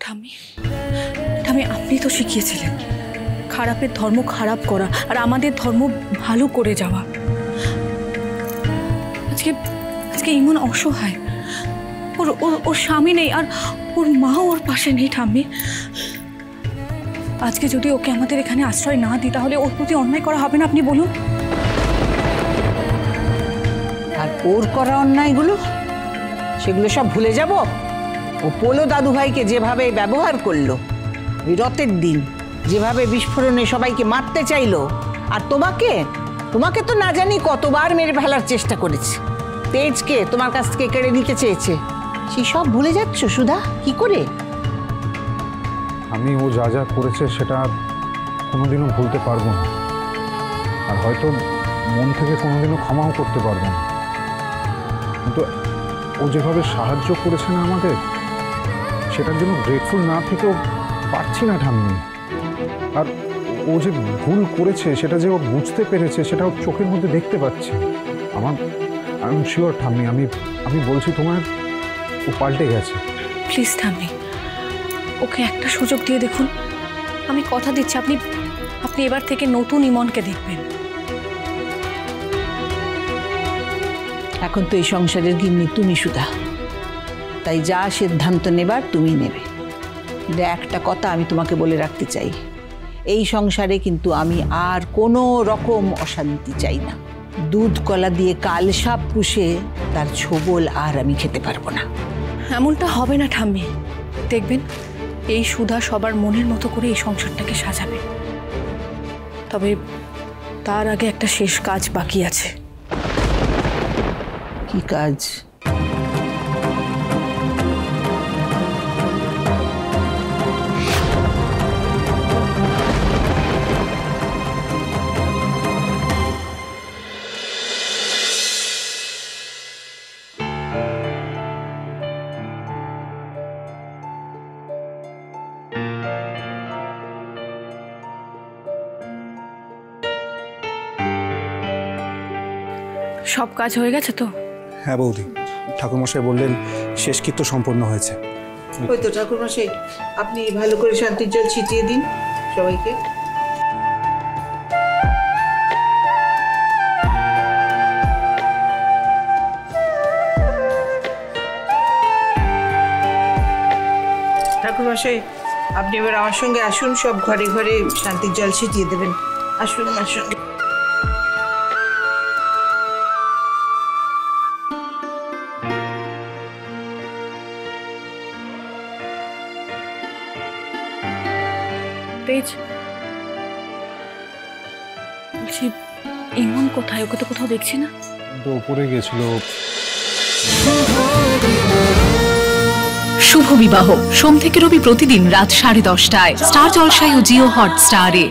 ঠাম্মি, ঠাম্মি আপনি তো শিখিয়েছিলেন খারাপের ধর্ম খারাপ করা আর আমাদের ধর্ম ভালো করে যাওয়া। আজকে আজকে ইমন অসহায়, ওর ওর ওর স্বামী নেই আর ওর মাও ওর পাশে নেই ঠাম্মি। আজকে যদি ওকে আমাদের এখানে আশ্রয় না দিই তাহলে ওর প্রতি অন্যায় করা হবে না? আপনি বলুন। আর ওর করা অন্যায়গুলো সেগুলো সব ভুলে যাব? ও পোলো দাদু ভাইকে যেভাবে ব্যবহার করলো ওই রথের দিন, যেভাবে বিস্ফোরণে সবাইকে মারতে চাইলো, আর তোমাকে তো না জানি কতবার মেরে ফেলার চেষ্টা করেছে, তেজকে তোমার কাছ থেকে কেড়ে নিতে চেয়েছে, সেই সব ভুলে যাচ্ছ সুধা? কি করে? আমি ও যা যা করেছে সেটা কোনোদিনও ভুলতে পারবো না, আর হয়তো মন থেকে কোনোদিনও ক্ষমাও করতে পারবো না, কিন্তু ও যেভাবে সাহায্য করেছে না আমাদের, সেটার জন্য গ্রেটফুল না থেকেও পারছি না ঠাম্মি। আর ও যে ভুল করেছে সেটা যে ও বুঝতে পেরেছে সেটা ওর চোখের মধ্যে দেখতে পাচ্ছি। আমি শিওর ঠাম্মি, আমি বলছি তোমার, ও পাল্টে গেছে। প্লিজ ঠাম্মি, ওকে একটা সুযোগ দিয়ে দেখুন। আমি কথা দিচ্ছি আপনি আপনি এবার থেকে নতুন ইমনকে দেখবেন। এখন তো এই সংসারের গিন্নি তুমি সুধা, তাই যা সিদ্ধান্ত নেবার তুমি নেবে। কিন্তু একটা কথা আমি তোমাকে বলে রাখতে চাই, এই সংসারে কিন্তু আমি আর কোনো রকম অশান্তি চাই না। দুধ কলা দিয়ে কাল সাপ পুষে তার ছোবল আর আমি খেতে পারবো না। এমনটা হবে না ঠাম্মি, দেখবেন এই সুধা সবার মনের মতো করে এই সংসারটাকে সাজাবে। তবে তার আগে একটা শেষ কাজ বাকি আছে। কি কাজ? সব কাজ হয়ে গেছে তো? হ্যাঁ বৌদি, ঠাকুরমশাই বললেন শেষকৃত্য সম্পন্ন হয়েছে। ওই তো ঠাকুরমশাই, আপনি ভালো করে শান্তির জল ছিটিয়ে দিন সবাইকে। ঠাকুরমশাই, আপনি এবার আমার সঙ্গে আসুন, সব ঘরে ঘরে শান্তির জল ছিটিয়ে দেবেন। আসুন আমার সঙ্গে। তেজ, বলছি ইমন কোথায়? ওকে তো কোথাও দেখছি না। তো উপরে গেছিল। শুভ বিবাহ সোম থেকে রবি প্রতিদিন রাত 10:30টায় স্টার জলসায় ও জিও হটস্টারে।